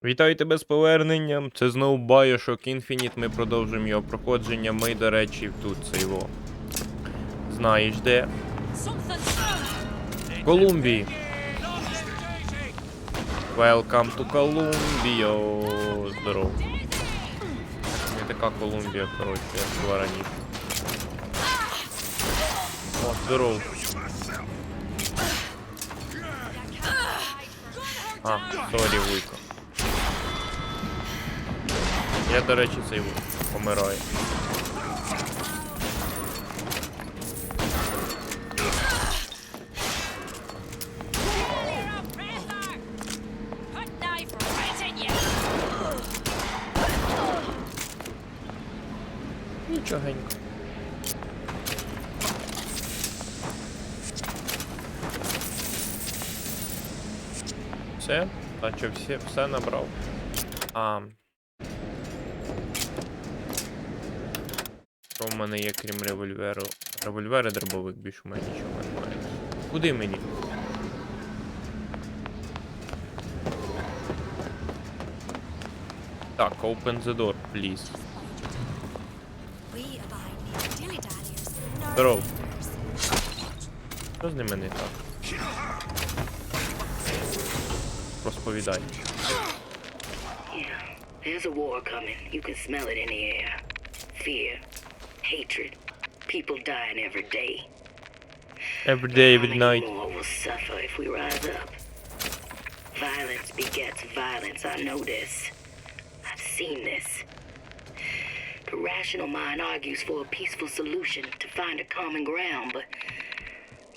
Вітаю тебе з поверненням. Це знову BioShock Infinite. Ми продовжуємо його проходження. Ми, до речі, тут це його. Знаєш де? В Колумбії. Welcome to Columbia. Здорово. Не така Колумбія, коротше, як була раніше. О, здорово. А, сорі, вуйко. Я, до речі, цей помираю. Нічогенько. Все? А що, все набрав? А. Що в мене є, крім револьверу? Револьвер і дробовик, більше у мене нічого немає. Куди мені? Так, open the door, please. Здоров. Що з ними не так? Розповідай. There's a war coming. You can smell it in the air. Fear, hatred, people dying every day. Every day, every night. How many more will suffer if we rise up? Violence begets violence. I know this. I've seen this. The rational mind argues for a peaceful solution to find a common ground, but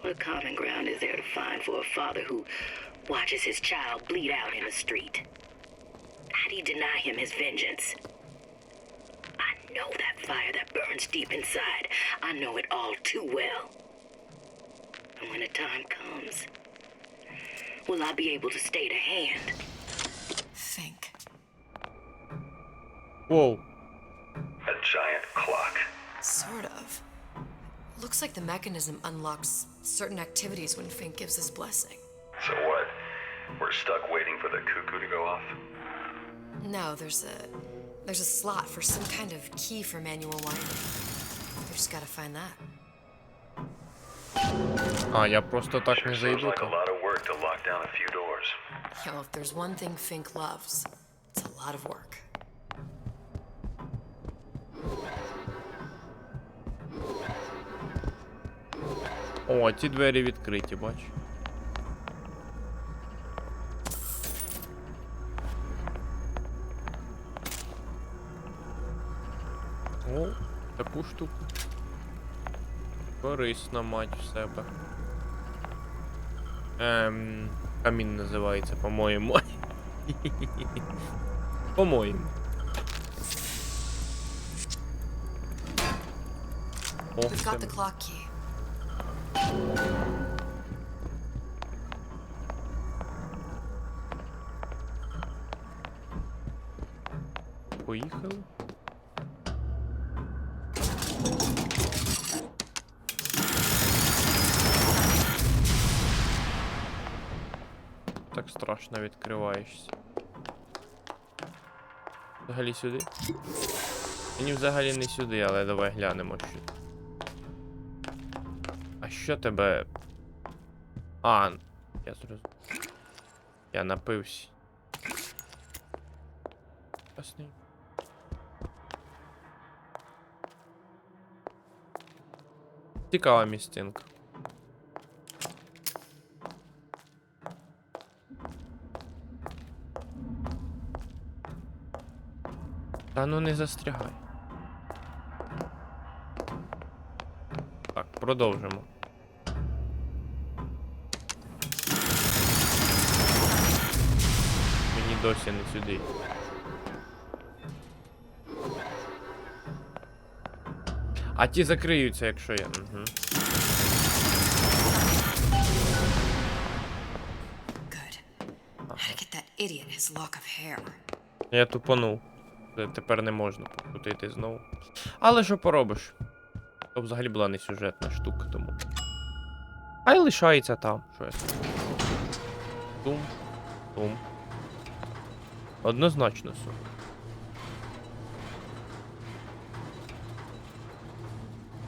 what common ground is there to find for a father who watches his child bleed out in the street? How do you deny him his vengeance? I know that fire that burns deep inside. I know it all too well. And when the time comes, will I be able to stay to hand? Think. Whoa. A giant clock. Sort of. Looks like the mechanism unlocks certain activities when Fink gives his blessing. So what? We're stuck waiting for the cuckoo to go off? No, there's a slot for some kind of key for manual winding. We just gotta find that. А, я просто так не Sure seems зайду like a там. lot of work to lock down a few doors. Yo, if there's one thing Fink loves, it's a lot of work. О, ці двері відкриті, бач. О, таку штуку. Корисна мать в себе. Камін називається, по-моєму. По-моєму. Ох, We've got це... the clock key. Поїхали. Так страшно відкриваєшся. Взагалі сюди? Мені взагалі не сюди, але давай глянемо що. А що тебе? А, я зрозумів. Я напився. Ясний. Цікава місцинка. Та ну не застрягай. Так, продовжимо. Мені досі не сюди. А ті закриються, якщо я. Угу. Good. How to get that idiot his lock of hair. Я тупанув. Тепер не можна покрутити знову. Але що поробиш? То взагалі була не сюжетна штука, тому. А й лишається там. Що я скажу? Тум. Тум. Однозначно сум.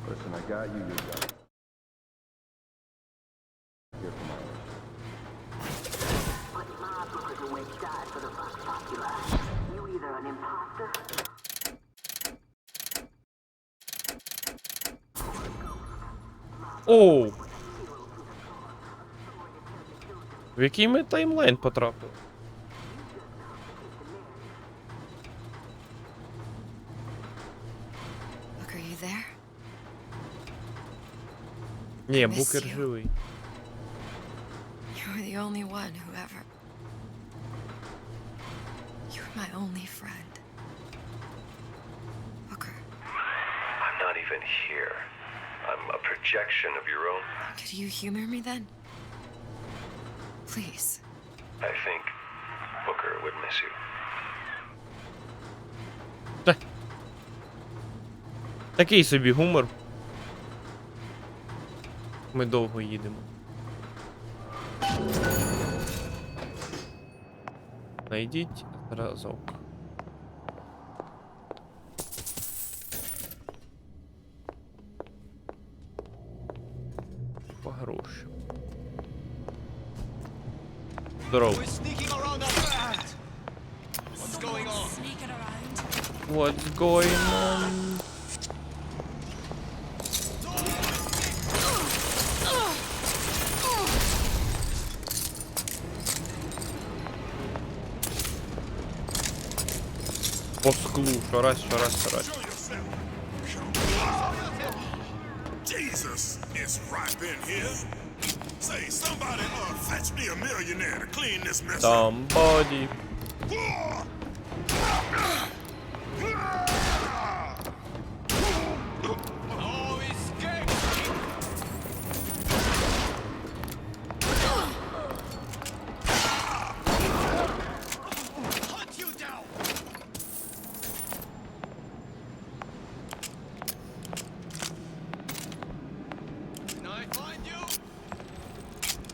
Listen, I got you, you got it. Here for my mission. But my book is always died for the Vox Popula. You either an imposter. Оу! В який ми таймлайн потрапили? Look, are you there? Ні, Miss Букер you. живий. You were the only one who ever... You were my only friend. Booker, I'm not even here. I'm a projection of your own. could you humor me then? Please. I think Booker would miss you. Такий собі гумор. Ми довго їдемо. Найдіть зразок. По грошам. Здорово. What's going on? По склу, шарась. Jesus, it's right in here. Say, somebody fetch me a millionaire to clean this mess up. Somebody.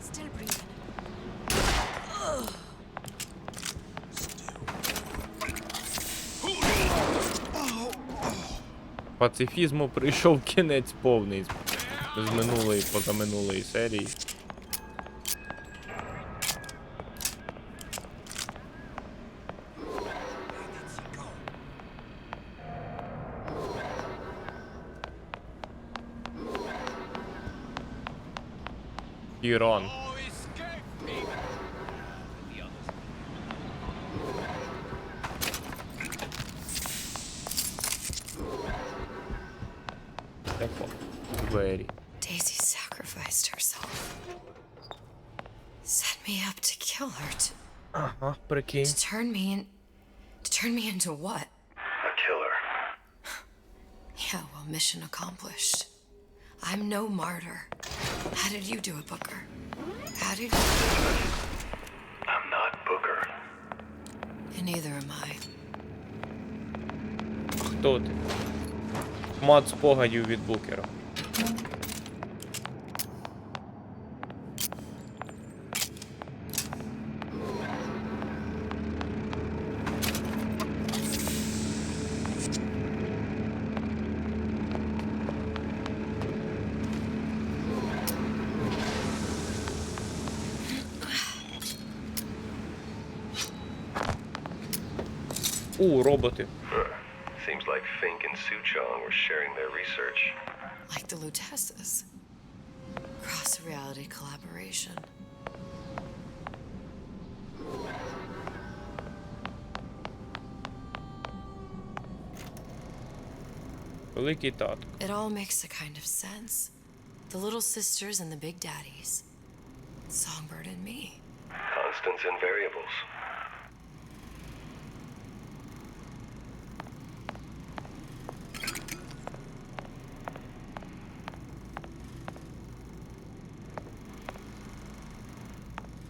Still breathing. Пацифізму прийшов кінець повний з минулої, позаминулої серії. Іран. Тепло. Двері. Daisy sacrificed herself. Set me up to kill her, Ага, прикинь. to turn me into what? A killer. Yeah, well, mission accomplished. I'm no martyr. How did you do it, Booker? How did you? I'm not Booker. And neither am I. Хто ти? Мат спогадів від Букера. Роботи. Seems like Fink and Suchong were sharing their research. Like the Lutesses. Cross-reality collaboration. Великий татко. It all makes a kind of sense. The little sisters and the big daddies. Songbird and me. Constants and variables.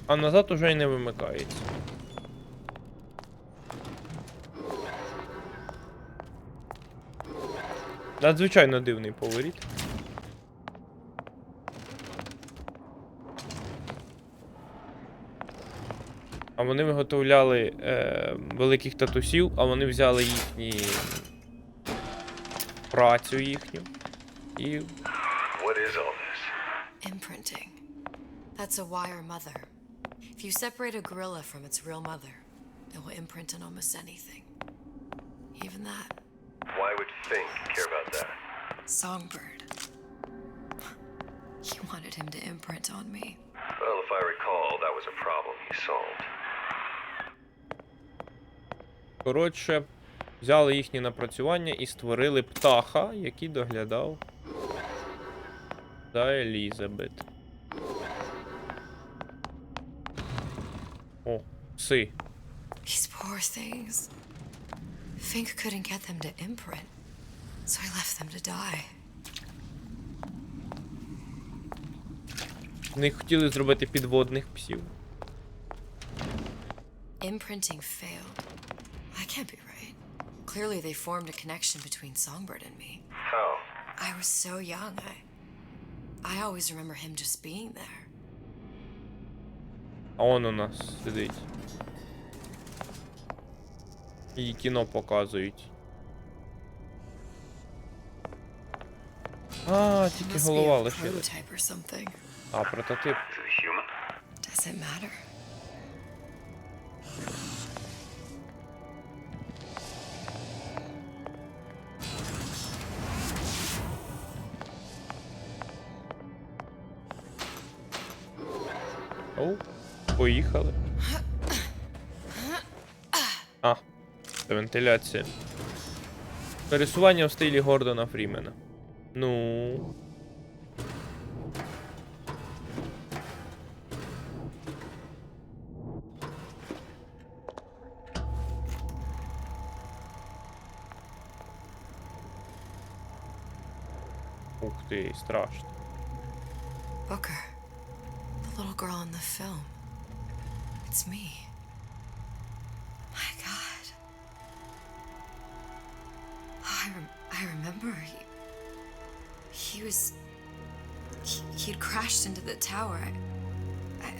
А назад уже й не вимикається. Надзвичайно дивний поворіт. А вони виготовляли великих татусів, а вони взяли їхні працю їхню і What is all this? Imprinting. That's a wire mother. If you separate a gorilla from its real mother, it will imprint on almost anything. Even that. Why would Fink care about that? Songbird. He wanted him to imprint on me. Well, if I recall, that was a problem he solved. коротше, взяли їхні напрацювання і створили птаха, який доглядав за Елізабет. О, пси. These poor things. Fink couldn't get them to imprint, so I left them to die. Вони хотіли зробити підводних псів. Imprinting failed. I can't be right. Clearly they formed a connection between Songbird and me. How? I was so young, I always remember him just being there. А он у нас сидить. І кіно показують. А, He тільки must be голова a лишилась. prototype or something. А, прототип. Is it a human? Does it matter? Оу, поїхали. А, це вентиляція. Пересування в стилі Гордона Фрімена. Ну. Ух ти, страшно. Booker. The little girl in the film. It's me. My God. I remember he'd crashed into the tower.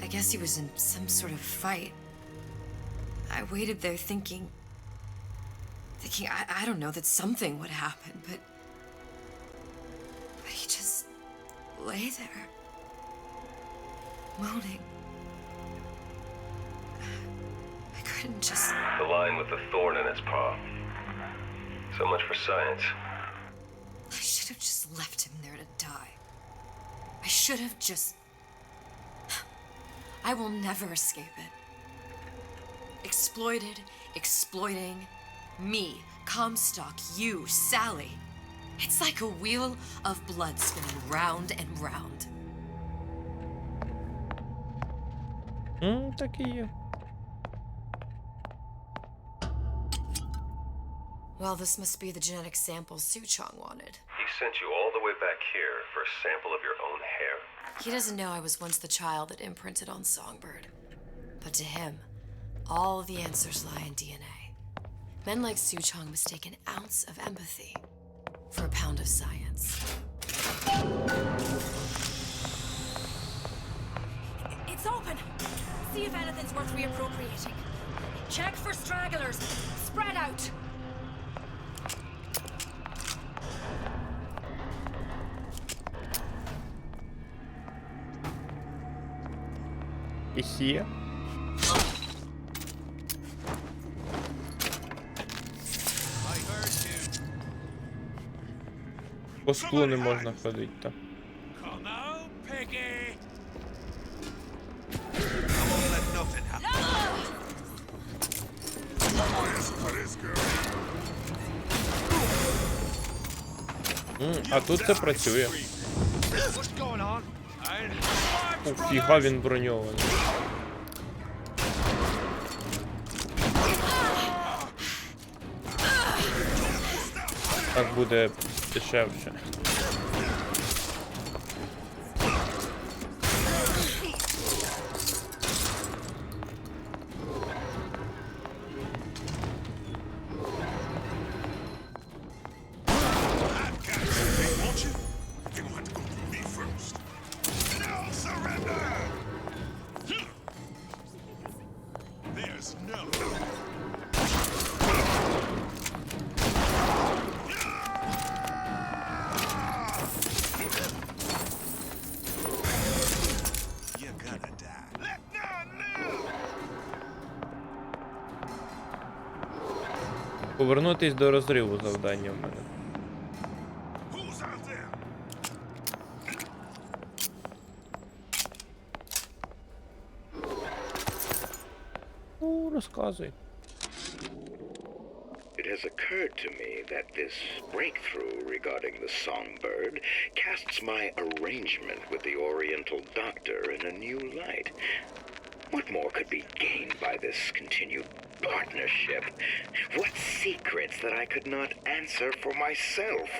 I guess he was in some sort of fight. I waited there thinking I don't know, that something would happen, but he just lay there. Moaning. I couldn't just... The line with the thorn in its paw. So much for science. I should have just left him there to die. I should have just... I will never escape it. Exploited, exploiting, me, Comstock, you, Sally. It's like a wheel of blood spinning round and round. Так і є. Well, this must be the genetic sample Suchong wanted. He sent you all the way back here for a sample of your own hair? He doesn't know I was once the child that imprinted on Songbird. But to him, all the answers lie in DNA. Men like Suchong mistake an ounce of empathy for a pound of science. It's open! See if anything's worth reappropriating. Check for stragglers. Spread out. Іхі. По склу не можна ходити, так. Come on, Piggy. I won't let nothing happen. А тут це працює. What's going on? Ух, фіга він броньований. Так буде дешевше. Won't you? You're gonna have to go through me first. No surrender! Just no. You're gonna die. Let none live. Повернутись до розриву завдання в мене. Who's out there? Ну, розказуй. It has occurred to me that this breakthrough regarding the songbird casts my arrangement with the Oriental Doctor in a new light. What more could be gained by this continued partnership? What secrets that I could not answer for myself?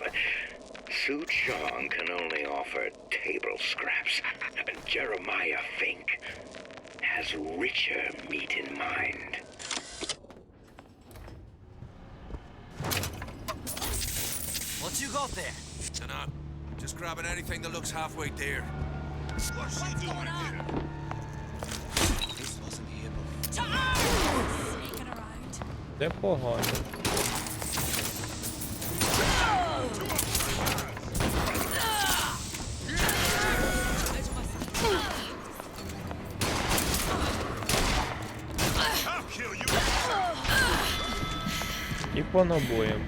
Su Chong can only offer table scraps, and Jeremiah Fink has richer meat in mind. What you got there? Dunno. Just grabbing anything that looks halfway there. What's she doing here? This wasn't here before. Sneaking around. Це погано. I'll kill you. І по набоям.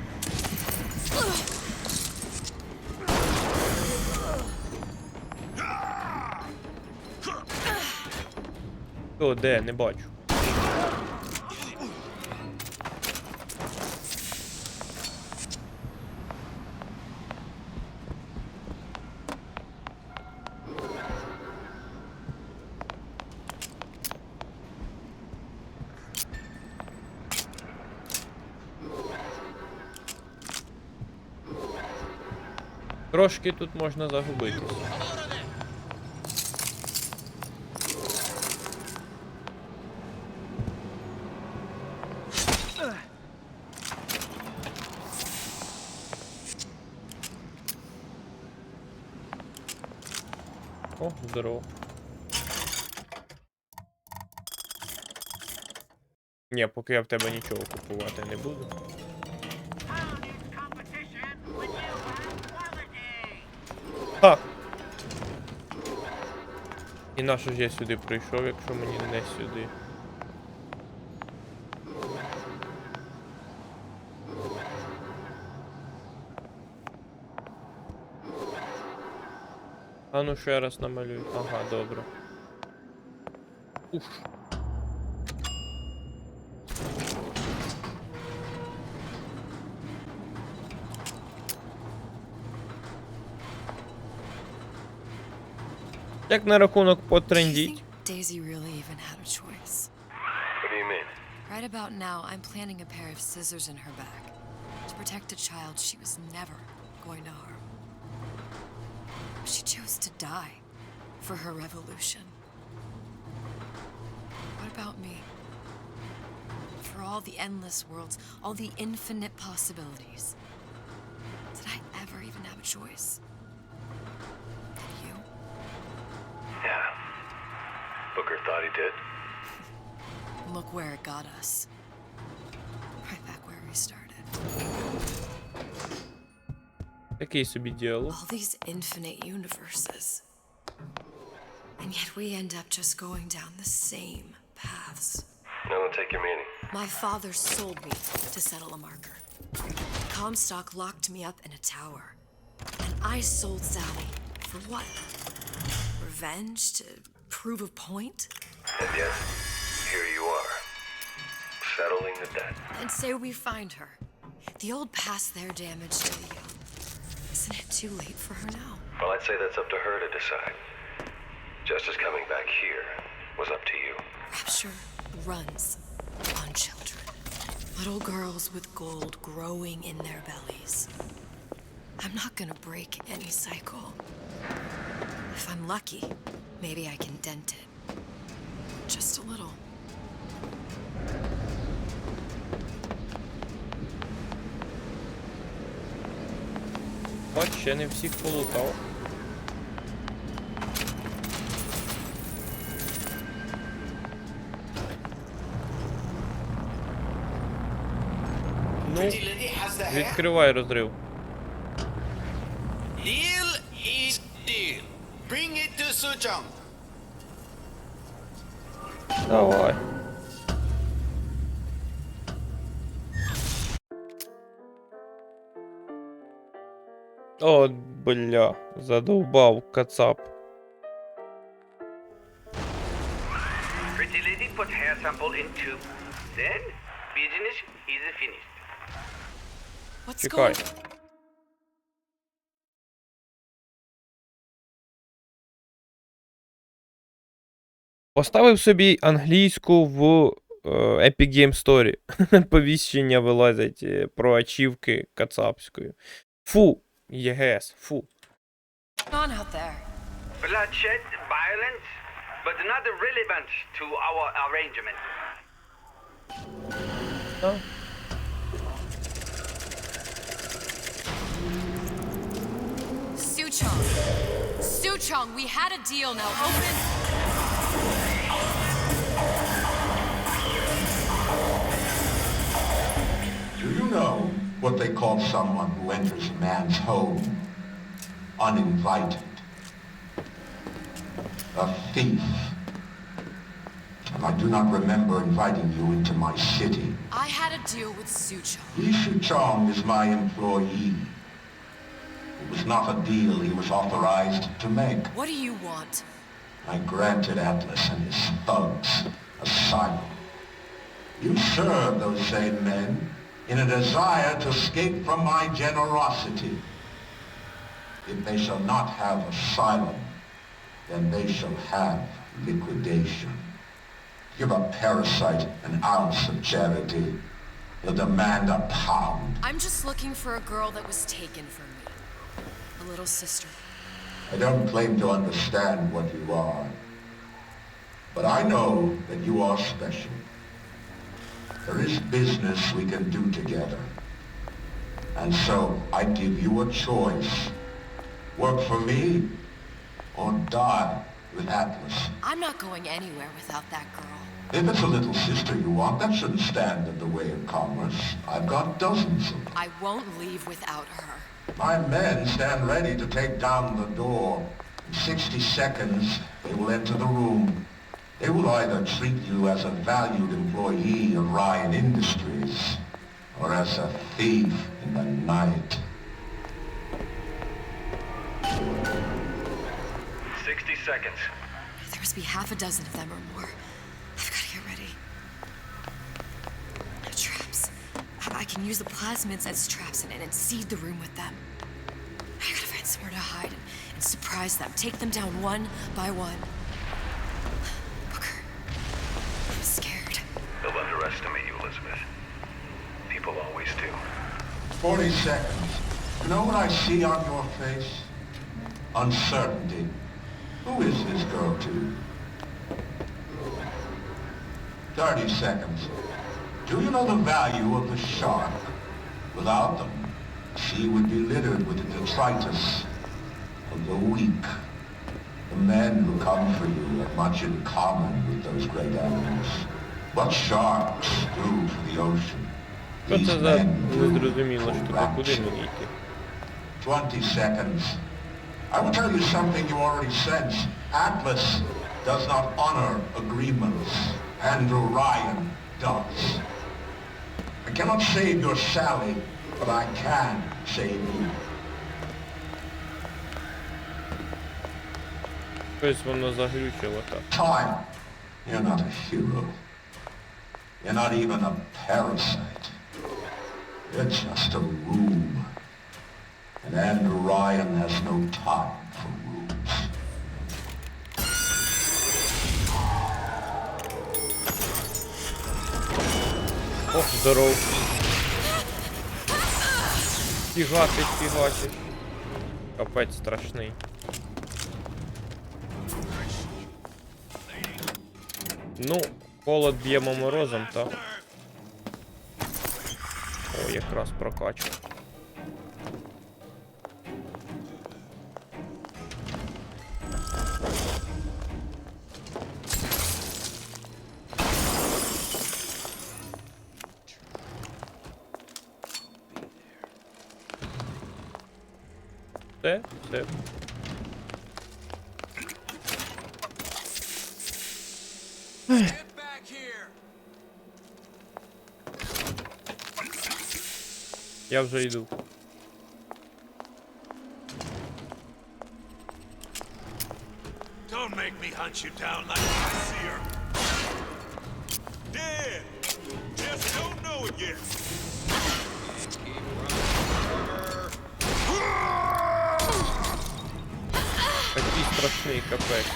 О, де? Не бачу. Трошки тут можна загубитись. О, здорово. Ні, поки я в тебе нічого купувати не буду. Ха! І на що ж я сюди прийшов, якщо мені не сюди? А ну ще раз намалюй. Ага, добре. Уф. Як на рахунок Do you потрендіть? think Daisy really even had a choice? What do you mean? Right about now, I'm planting a pair of scissors in her back to protect a child she was never going to harm. She chose to die for her revolution. What about me? For all the endless worlds, all the infinite possibilities. Did I ever even have a choice? Did you? Yeah. Booker thought he did. Look where it got us. Right back where we started. Такий собі діалог. All these infinite universes. And yet we end up just going down the same paths. No, take your meaning. My father sold me to settle a marker. Comstock locked me up in a tower. And I sold Sally for what? Revenge? To prove a point? And yet, here you are. Settling the debt. And say we find her. The old past their damage to the young. Isn't it too late for her now? Well, I'd say that's up to her to decide. Justice coming back here was up to you. Rapture runs on children. Little girls with gold growing in their bellies. I'm not gonna break any cycle. If I'm lucky, maybe I can dent it. Just a little. От ще не всіх полутав. Ну, відкривай розрив. Deal is deal. Bring it to Suchong. Давай. О, бля, задовбав кацап. Pretty lady put hair sample in tube. Then business is finished. What's Чекай. going on? Поставив собі англійську в Epic Game Story. Повіщення вилазять про ачівки кацапською. Фу, ЄГС, фу. On out there. Bloodshed, violence, but not relevant to our arrangement. Suchong. Suchong, we had a deal. Now open. Do you know what they call someone who enters a man's home uninvited? A thief. And I do not remember inviting you into my city. I had a deal with Suchong. Li Shuchong is my employee. It was not a deal he was authorized to make. What do you want? I granted Atlas and his thugs asylum. You serve those same men in a desire to escape from my generosity. If they shall not have asylum, then they shall have liquidation. Give a parasite an ounce of charity, he'll demand a pound. I'm just looking for a girl that was taken from me. A little sister. I don't claim to understand what you are, but I know that you are special. There is business we can do together. And so I give you a choice. Work for me or die with Atlas. I'm not going anywhere without that girl. If it's a little sister you want, that shouldn't stand in the way of commerce. I've got dozens of them. I won't leave without her. My men stand ready to take down the door. In 60 seconds, they will enter the room. They will either treat you as a valued employee of Ryan Industries or as a thief in the night. 60 seconds. There must be half a dozen of them or more. I've got to get ready. Traps. I can use the plasmids as traps and seed the room with them. I gotta find somewhere to hide and surprise them. Take them down one by one. Booker. I'm scared. They'll underestimate you, Elizabeth. People always do. 40 seconds. You know what I see on your face? Uncertainty. Who is this girl to you? 30 seconds. Do you know the value of the shark? Without them, the sea would be littered with the detritus of the weak. The men who come for you have much in common with those great animals. What sharks do for the ocean. Що These це за men do незрозуміла for штука? Куди rapture. мені йти? 20 seconds. I will tell you something you already sense. Atlas does not honor agreements. Andrew Ryan does. I cannot save your Sally, but I can save you. Щось воно заглючило так. Time. You're not a hero. You're not even a parasite. You're just a room. And Andrew Ryan has no time for rooms. Ох, здоров. Фігати, фігати. Капець страшний. Ну, холод б'ємо морозом, так? О, якраз прокачка. Все. Я вже йду. Don't make me hunt you down like a seer. Dead. Just don't know it yet. Такий страшний капець.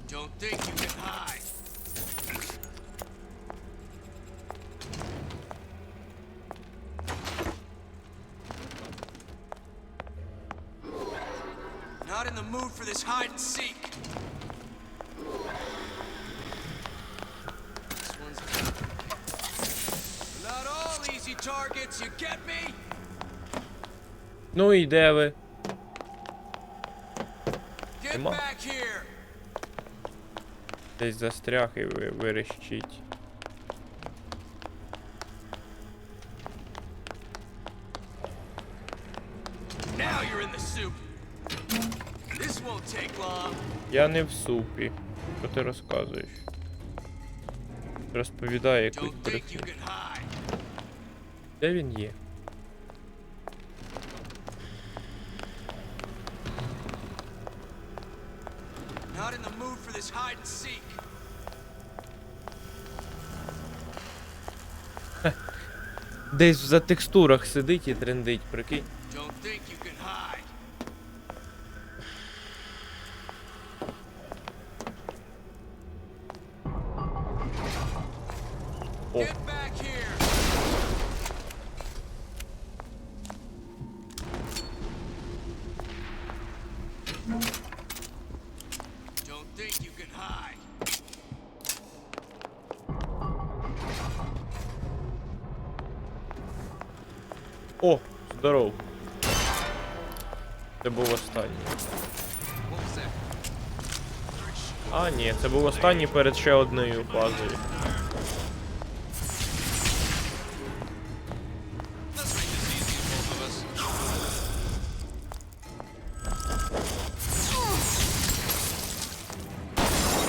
Don't think you can hide. Not in the mood for this hide and seek. This one's not all easy targets, you get me? Ну і де ви? Get Нема. back here. Десь застряг і ви верещить. Now you're in the soup. This won't take long. Я не в супі. Що ти розказуєш? Розповідає якусь Don't think you брехню. can hide. Де він є? Not in the mood for this hide and seek. Десь за текстурах сидить і трендить, прикинь. Don't think you can hide. О, Get back here. Don't think you can hide. о, здоров. Це був останній. What was that? А, ні, це був останній перед ще одною базою. Let's make this easy for both of us.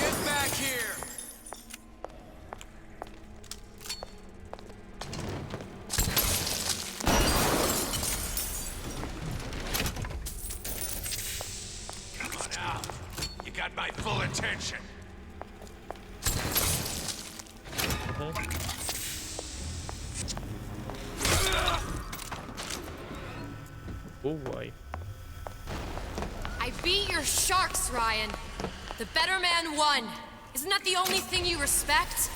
Get back here. Come on out. You got my full attention. Бувай. I beat your sharks, Ryan. The better man won. Isn't that the only thing you respect?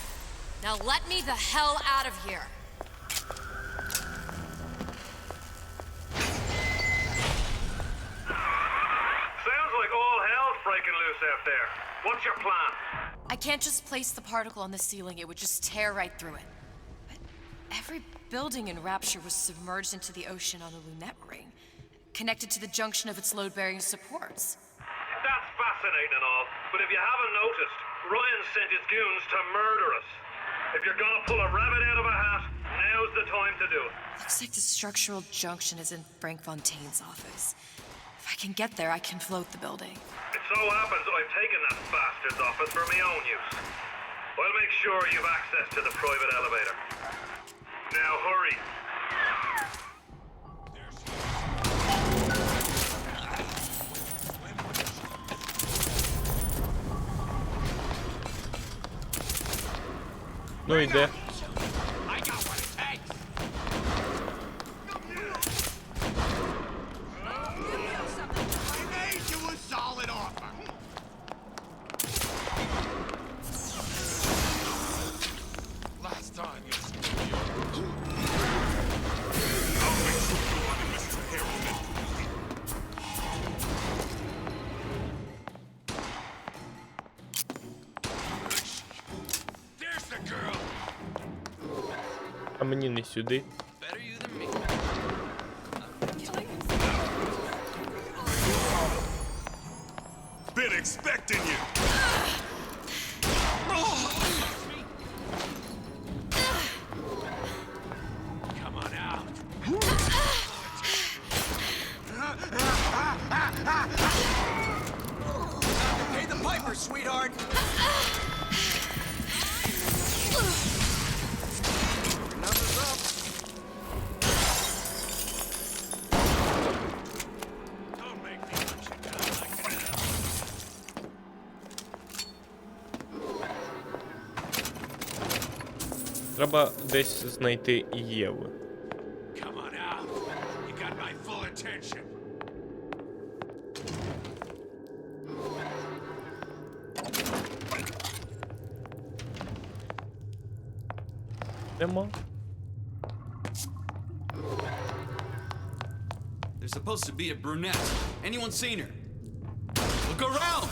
Now let me the hell out of here. Sounds like all hell's breaking loose out there. What's your plan? I can't just place the particle on the ceiling, it would just tear right through it. But every building in Rapture was submerged into the ocean on the Lunette ring, connected to the junction of its load-bearing supports. That's fascinating and all, but if you haven't noticed, Ryan sent his goons to murder us. If you're gonna pull a rabbit out of a hat, now's the time to do it. Looks like the structural junction is in Frank Fontaine's office. If I can get there, I can float the building. It so happens I've taken that bastard's office for my own use. I'll make sure you've access to the private elevator. Now hurry. Ну і де? I got what it takes. We made you a solid offer. Last time you There's the girl. А мені не сюди. Better you than me. Треба десь знайти Єву. Come on out. You got my full attention. Нема. There's supposed to be a brunette. Anyone seen her? Look around!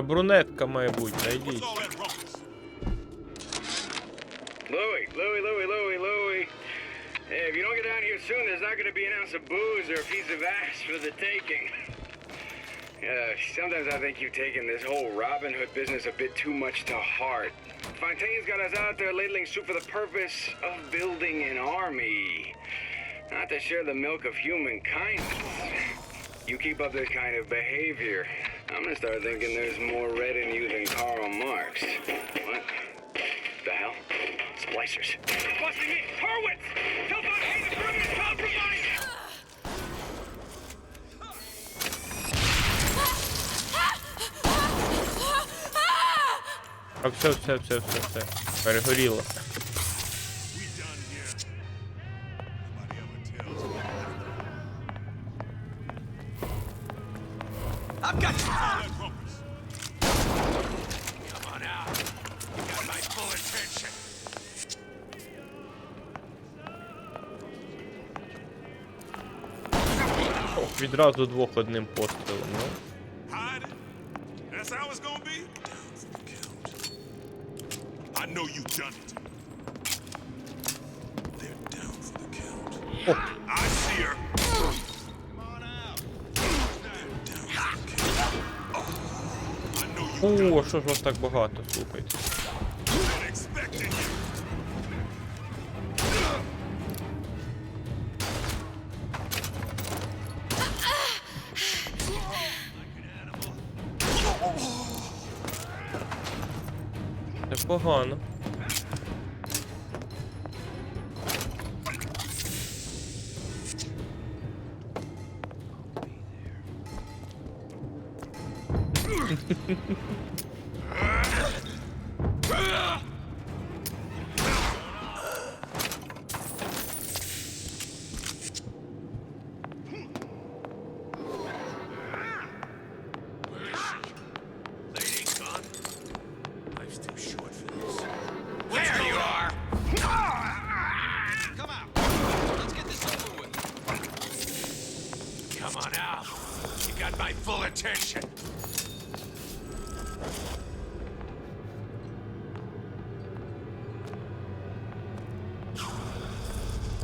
Брюнетка має бути, найдіть. Louie. Hey, if you don't get down here soon, there's not going to be an ounce of booze or a piece of ass for the taking. Sometimes I think you've taken this whole Robin Hood business a bit too much to heart. Fontaine's got us out there ladling soup for the purpose of building an army, not to share the milk of human kindness. You keep up this kind of behavior, I'm gonna start thinking there's more red in you than Karl Marx. What the hell? Splicers. Busting in! Hurwitz! Tell Fontaine to bring in compromise! А все. Перегоріло. I've got you! Come on out. You got my full attention. Ох, відразу двох одним пострілом, ну. Hiding? That's how it's gonna be? Down for the count. I know you done it. They're down for the count. I see her. Come on out. They're down for the count. I know you О, що ж вас так багато, слухайте. been expecting you. Це погано. Life's too short for this. There you are! Come out. Let's get this over with. Come on out. You got my full attention.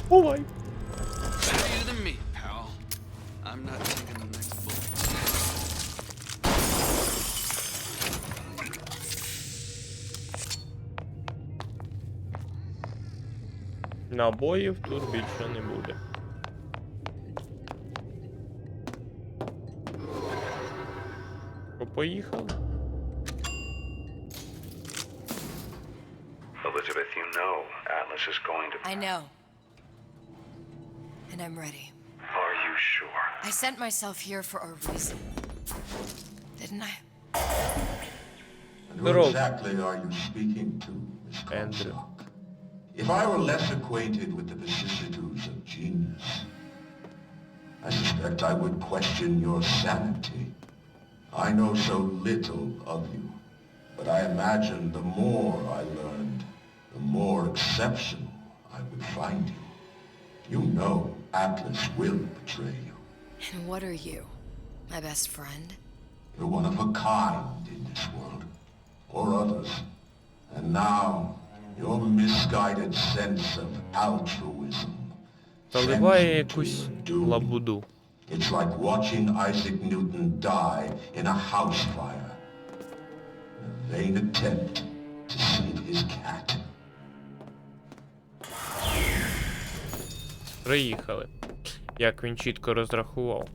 Ой. Better you than me, pal. I'm not taking the next bullet. Набоїв тут більше не буде. Поїхали. Elizabeth, you know Atlas is going to... I know. And I'm ready. Are you sure? I sent myself here for a reason. Didn't I? And who exactly are you speaking to, Miss Comstock? If I were less acquainted with the vicissitudes of genius, I suspect I would question your sanity. I know so little of you, but I imagine the more I learned, the more exceptional I would find you. You know Atlas will betray you. And what are you? My best friend? You're one of a kind in this world, or others. And now, your misguided sense of altruism Заливає якусь лабуду. It's like watching Isaac Newton die in a house fire. A vain attempt to save his cat. Приїхали. Як він чітко розрахував.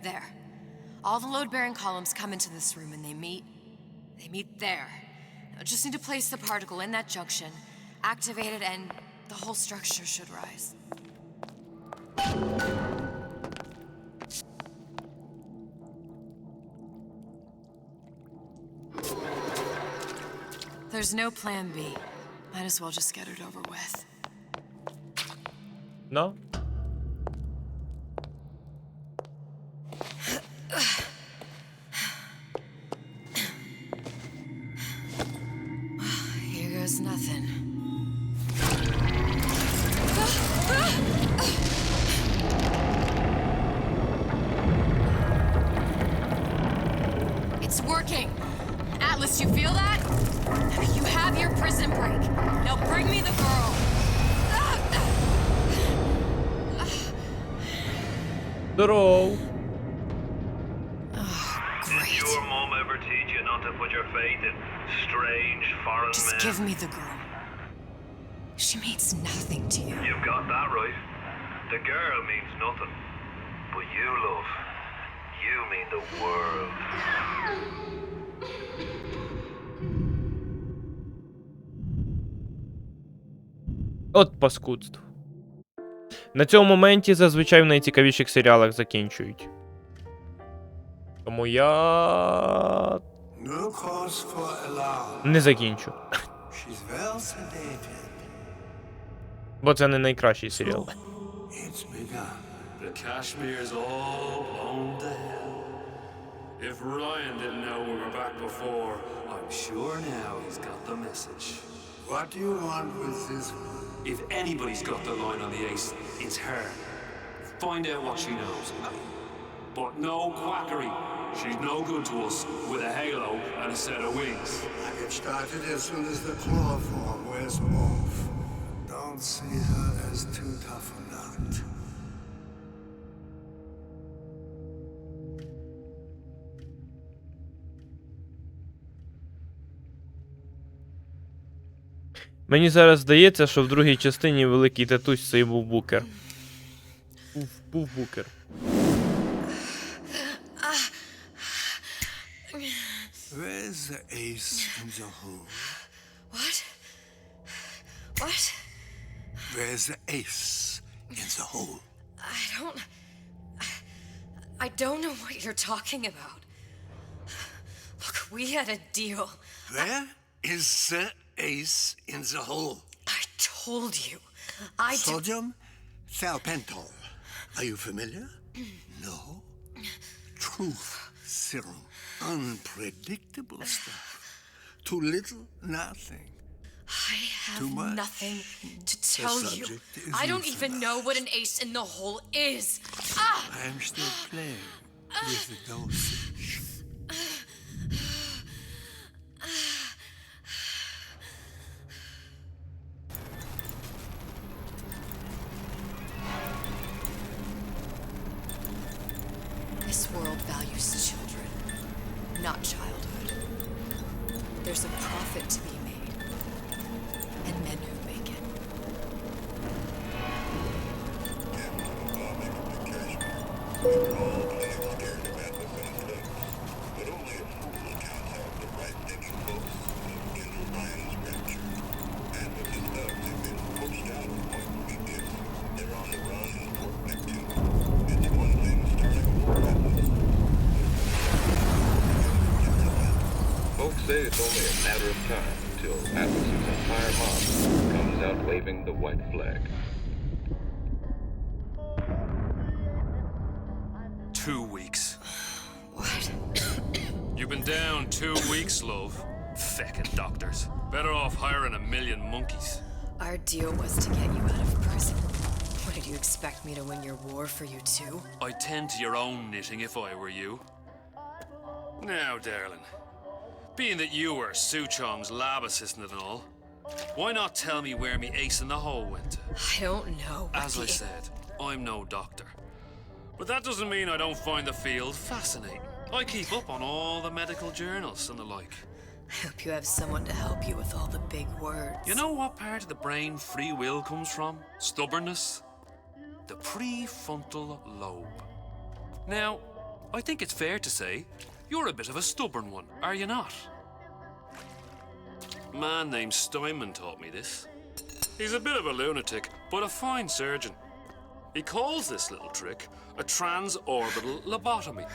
There. All the load-bearing columns come into this room and they meet there. Now just need to place the particle in that junction, activate it, and the whole structure should rise. There's no plan B. Might as well just get it over with. No? Here goes nothing. It's working! Atlas, you feel that? You have your prison break. Now bring me the girl. Здоров. Did your mom ever teach you not to put your faith in strange foreign Just men? give me the girl. She means nothing to you. You've got that right. The girl means nothing. But you, love, you mean the world. От паскудство. На цьому моменті зазвичай в найцікавіших серіалах закінчують. Тому я не закінчу. Бо це не найкращий серіал. The Kashmir's all blown to hell. If Ryan didn't know we were back before, I'm sure now he's got the message. What do you want with this? If anybody's got the line on the ace, it's her. Find out what she knows. But no quackery. She's no good to us with a halo and a set of wings. I get started as soon as the chloroform wears off. Don't see her as too tough a nut. Мені зараз здається, що в другій частині великий татусь цей був букер. Був букер. Where's the ace in the hole? What? What? Where's the ace in the hole? I don't know what you're talking about. Look, we had a deal. Where is the ace in the hole? I told you. Sodium thiopental. Are you familiar? No. Truth serum. Unpredictable stuff. Too little, nothing. I have Too much. nothing to tell you. subject is I don't even know what an ace in the hole is. Ah! I'm still playing with the dosage. This world values children, not childhood. There's a profit to be made, and men who make it. Folks say it's only a matter of time until Atlas's entire mob comes out waving the white flag. 2 weeks. What? You've been down 2 weeks, love. Feckin' doctors. Better off hiring 1,000,000 monkeys. Our deal was to get you out of prison. What, did you expect me to win your war for you too? I'd tend to your own knitting if I were you. Now, darling, being that you were Suchong's lab assistant and all, why not tell me where me ace in the hole went to? I don't know. As I said, I'm no doctor. But that doesn't mean I don't find the field fascinating. I keep up on all the medical journals and the like. I hope you have someone to help you with all the big words. You know what part of the brain free will comes from? Stubbornness? The prefrontal lobe. Now, I think it's fair to say you're a bit of a stubborn one, are you not? A man named Steinman taught me this. He's a bit of a lunatic, but a fine surgeon. He calls this little trick a transorbital lobotomy.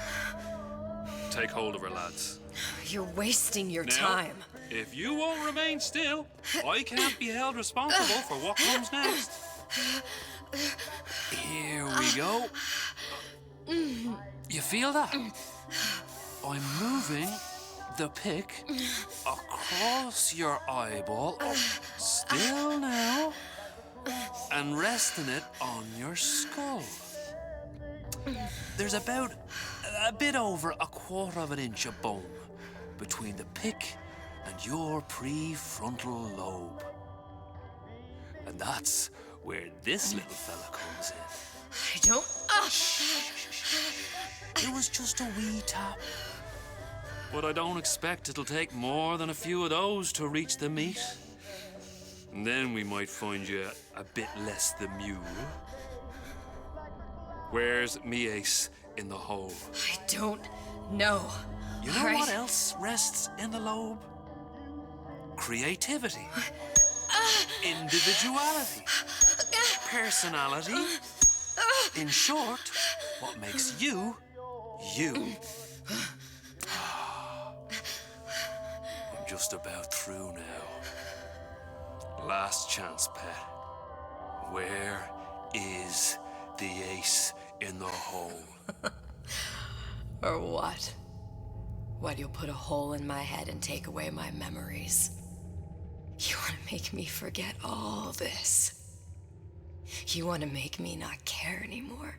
Take hold of her, lads. You're wasting your Now, time. if you won't remain still, I can't be held responsible for what comes next. Here we go. You feel that? I'm moving the pick across your eyeball, still now, and resting it on your skull. There's about a bit over a quarter of an inch of bone between the pick and your prefrontal lobe. And that's where this little fella comes in. I don't... It was just a wee tap. But I don't expect it'll take more than a few of those to reach the meat. And then we might find you a bit less the mule. Where's me ace in the hole? I don't know. You know what else rests in the lobe? Creativity. Individuality. Personality. In short, what makes you, you. I'm just about through now. Last chance, pet. Where is the ace in the hole? Or what? What, you'll put a hole in my head and take away my memories? You want to make me forget all this? You want to make me not care anymore?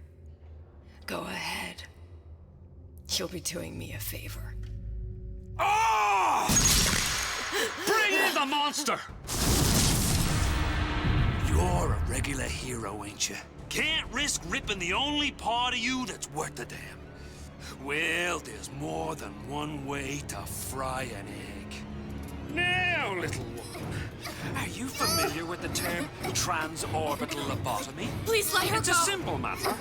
Go ahead. You'll be doing me a favor. Oh! Bring in the monster! You're a regular hero, ain't you? Can't risk ripping the only part of you that's worth a damn. Well, there's more than one way to fry an egg. Now, little one, are you familiar with the term transorbital lobotomy? Please let her It's go. a simple matter.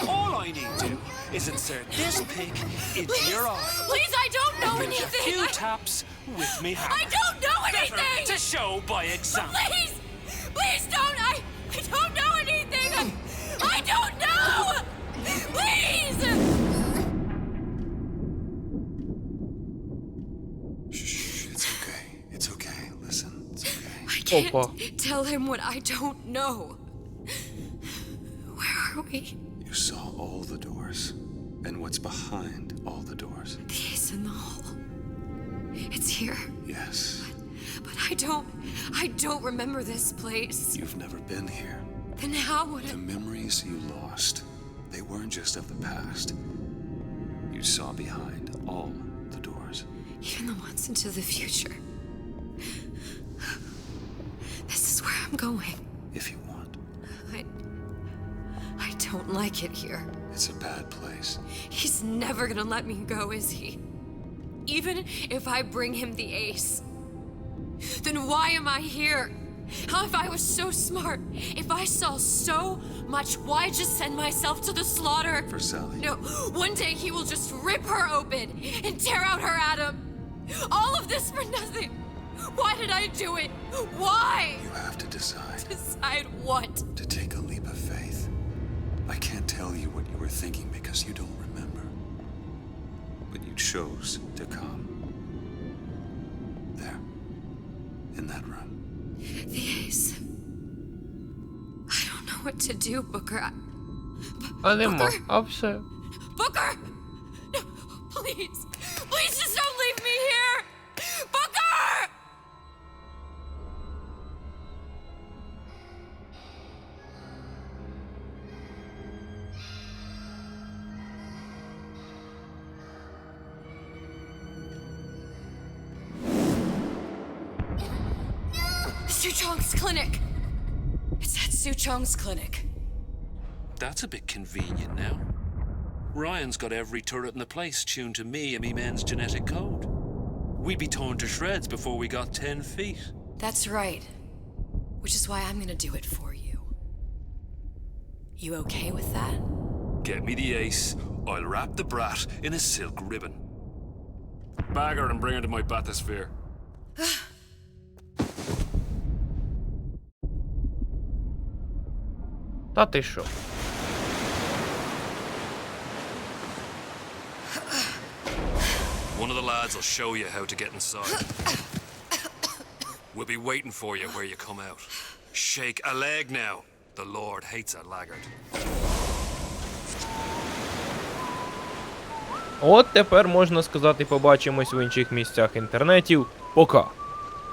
All I need to do is insert this pick into your eye. Please, I don't know There's anything. a few taps with me hammer. I don't know anything. Better to show by example. Please, please don't. I don't know anything. I don't know. Please. Shh, it's okay. It's okay. Listen, it's okay. I can't tell him what I don't know. Where are we? You saw all the doors. And what's behind all the doors. The ace in the hole. It's here. Yes. But I don't remember this place. You've never been here. Then how would The memories you lost, they weren't just of the past. You saw behind all the doors. Even the ones into the future. This is where I'm going. If you want. I don't like it here. It's a bad place. He's never gonna let me go, is he? Even if I bring him the ace. Then why am I here? How if I was so smart? If I saw so much, why just send myself to the slaughter? For Sally. No, one day he will just rip her open and tear out her atom. All of this for nothing. Why did I do it? Why? You have to decide. Decide what? To take a leap of faith. I can't tell you what you were thinking because you don't remember. But you chose to come. There. In that room. The ace. I don't know what to do, Booker. Все. Booker! No, please. Please just don't leave me here! Booker! Suchong's clinic. It's at Suchong's clinic. That's a bit convenient now. Ryan's got every turret in the place tuned to me and me men's genetic code. We'd be torn to shreds before we got 10 feet. That's right. Which is why I'm gonna do it for you. You okay with that? Get me the ace, I'll wrap the brat in a silk ribbon. Bag her and bring her to my bathysphere. Та ти що? One of the lads will show you how to get inside. We'll be waiting for you where you come out. Shake a leg now. The Lord hates a laggard. От тепер, можна сказати, побачимось в інших місцях інтернетів. Пока!